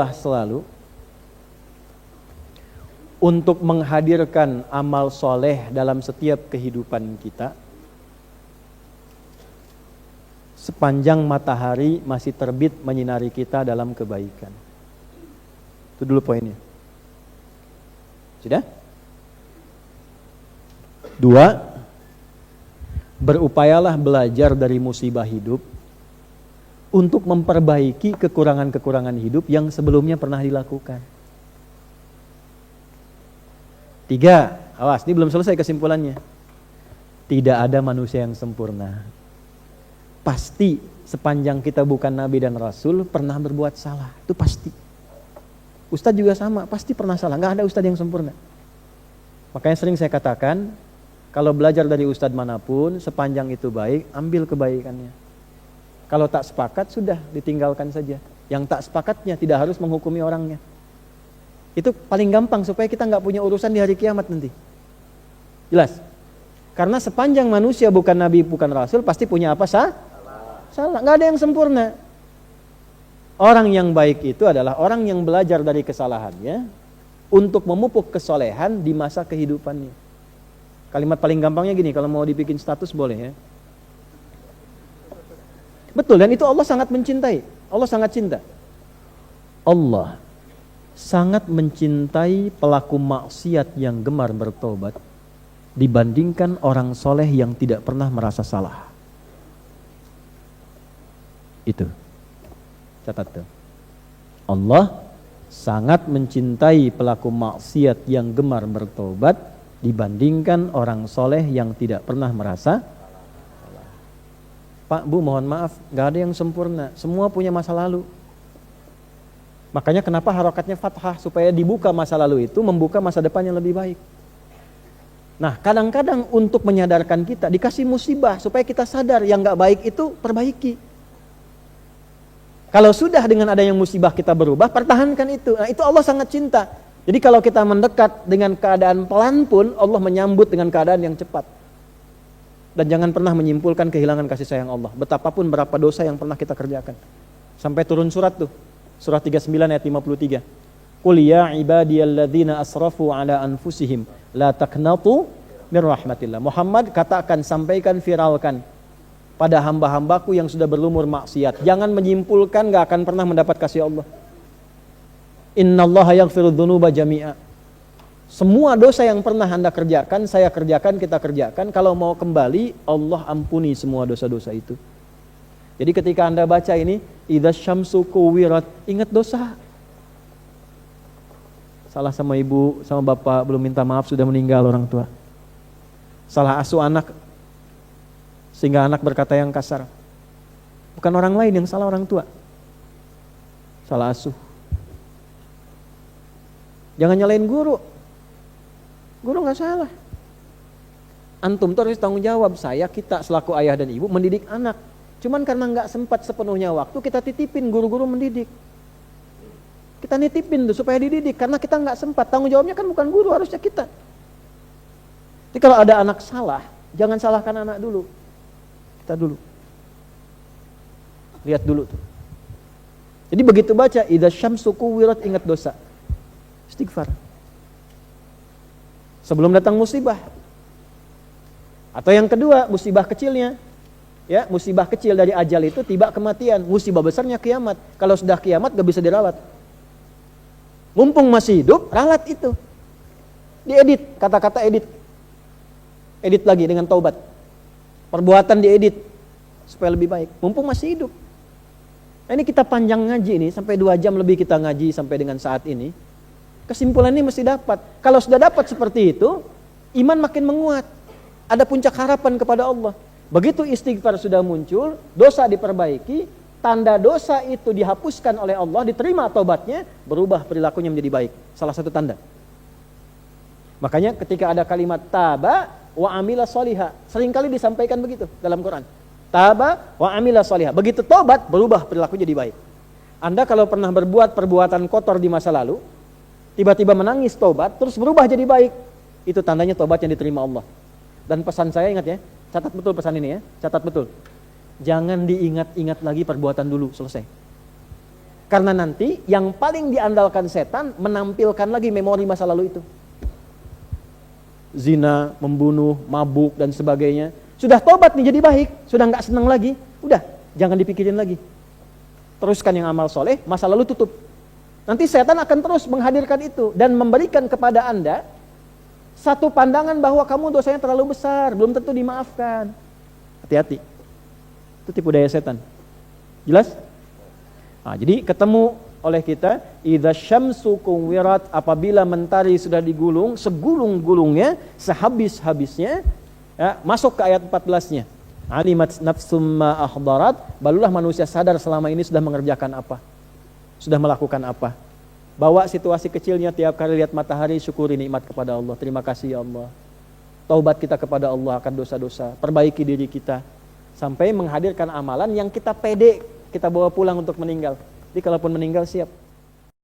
upayalah selalu untuk menghadirkan amal soleh dalam setiap kehidupan kita sepanjang matahari masih terbit menyinari kita dalam kebaikan. Itu dulu poinnya. Sudah? 2, berupayalah belajar dari musibah hidup untuk memperbaiki kekurangan-kekurangan hidup yang sebelumnya pernah dilakukan. 3, awas, ini belum selesai kesimpulannya. Tidak ada manusia yang sempurna. Pasti sepanjang kita bukan nabi dan rasul pernah berbuat salah, itu pasti. Ustadz juga sama, pasti pernah salah, gak ada ustadz yang sempurna. Makanya sering saya katakan, kalau belajar dari ustadz manapun, sepanjang itu baik, ambil kebaikannya. Kalau tak sepakat, sudah ditinggalkan saja. Yang tak sepakatnya tidak harus menghukumi orangnya. Itu paling gampang supaya kita nggak punya urusan di hari kiamat nanti. Jelas? Karena sepanjang manusia bukan nabi, bukan rasul, pasti punya apa? Salah. Nggak ada yang sempurna. Orang yang baik itu adalah orang yang belajar dari kesalahannya untuk memupuk kesolehan di masa kehidupannya. Kalimat paling gampangnya gini, kalau mau dibikin status boleh ya. Betul, dan itu Allah sangat mencintai. Allah sangat cinta. Allah sangat mencintai pelaku maksiat yang gemar bertobat dibandingkan orang soleh yang tidak pernah merasa salah. Itu. Catat tuh. Allah sangat mencintai pelaku maksiat yang gemar bertobat dibandingkan orang soleh yang tidak pernah merasa salah. Pak, Bu, mohon maaf, gak ada yang sempurna. Semua punya masa lalu. Makanya kenapa harokatnya fathah, supaya dibuka masa lalu itu, membuka masa depan yang lebih baik. Nah, kadang-kadang untuk menyadarkan kita, dikasih musibah, supaya kita sadar yang gak baik itu perbaiki. Kalau sudah dengan adanya musibah kita berubah, pertahankan itu. Nah, itu Allah sangat cinta. Jadi kalau kita mendekat dengan keadaan pelan pun, Allah menyambut dengan keadaan yang cepat. Dan jangan pernah menyimpulkan kehilangan kasih sayang Allah. Betapapun berapa dosa yang pernah kita kerjakan. Sampai turun surat tuh. Surat 39 ayat 53. Qul ya ibadiyalladzina asrafu ala anfusihim la taqnatu min rahmatillah. Muhammad, katakan, sampaikan, viralkan pada hamba-hambaku yang sudah berlumur maksiat. Jangan menyimpulkan gak akan pernah mendapat kasih Allah. Innallaha yaghfiru dzunuba jami'a. Semua dosa yang pernah Anda kerjakan, saya kerjakan, kita kerjakan. Kalau mau kembali, Allah ampuni semua dosa-dosa itu. Jadi ketika Anda baca ini, idza syamsu kuwirat, ingat dosa. Salah sama ibu, sama bapak, belum minta maaf, sudah meninggal orang tua. Salah asuh anak, sehingga anak berkata yang kasar. Bukan orang lain yang salah, orang tua. Salah asuh. Jangan nyalain guru. Guru gak salah. Antum tuh harus tanggung jawab. Saya, kita selaku ayah dan ibu mendidik anak. Cuman karena gak sempat sepenuhnya waktu, kita titipin guru-guru mendidik. Kita nitipin tuh supaya dididik. Karena kita gak sempat. Tanggung jawabnya kan bukan guru, harusnya kita. Jadi kalau ada anak salah, jangan salahkan anak dulu. Kita dulu. Lihat dulu tuh. Jadi begitu baca, idza syamsu kuwirat, ingat dosa. Istighfar. Sebelum datang musibah. Atau yang kedua, musibah kecilnya. Ya, musibah kecil dari ajal itu tiba kematian. Musibah besarnya kiamat. Kalau sudah kiamat gak bisa dirawat. Mumpung masih hidup, ralat itu. Diedit, kata-kata edit. Edit lagi dengan taubat. Perbuatan diedit supaya lebih baik. Mumpung masih hidup. Nah, ini kita panjang ngaji ini, sampai 2 jam lebih kita ngaji sampai dengan saat ini. Kesimpulan ini mesti dapat. Kalau sudah dapat seperti itu, iman makin menguat. Ada puncak harapan kepada Allah. Begitu istighfar sudah muncul, dosa diperbaiki, tanda dosa itu dihapuskan oleh Allah, diterima taubatnya, berubah perilakunya menjadi baik. Salah satu tanda. Makanya ketika ada kalimat taba wa amila sholiha, seringkali disampaikan begitu dalam Quran. Taba wa amila sholiha. Begitu taubat, berubah perilaku jadi baik. Anda kalau pernah berbuat perbuatan kotor di masa lalu, tiba-tiba menangis taubat, terus berubah jadi baik, itu tandanya taubat yang diterima Allah. Dan pesan saya, ingat ya, catat betul pesan ini ya, catat betul. Jangan diingat-ingat lagi perbuatan dulu, selesai. Karena nanti yang paling diandalkan setan menampilkan lagi memori masa lalu itu. Zina, membunuh, mabuk dan sebagainya. Sudah tobat nih jadi baik, sudah nggak senang lagi. Udah, jangan dipikirin lagi. Teruskan yang amal soleh, masa lalu tutup. Nanti setan akan terus menghadirkan itu dan memberikan kepada Anda satu pandangan bahwa kamu dosanya terlalu besar, belum tentu dimaafkan. Hati-hati. Itu tipu daya setan. Jelas? Nah, jadi ketemu oleh kita, idza syamsu kuwirat, apabila mentari sudah digulung, segulung-gulungnya, sehabis-habisnya, ya, masuk ke ayat 14-nya. Alimat nafsum ma ahdarat, barulah manusia sadar selama ini sudah mengerjakan apa, sudah melakukan apa. Bawa situasi kecilnya tiap kali lihat matahari, syukuri nikmat kepada Allah. Terima kasih ya Allah. Taubat kita kepada Allah akan dosa-dosa, perbaiki diri kita sampai menghadirkan amalan yang kita pede kita bawa pulang untuk meninggal. Jadi kalaupun meninggal siap.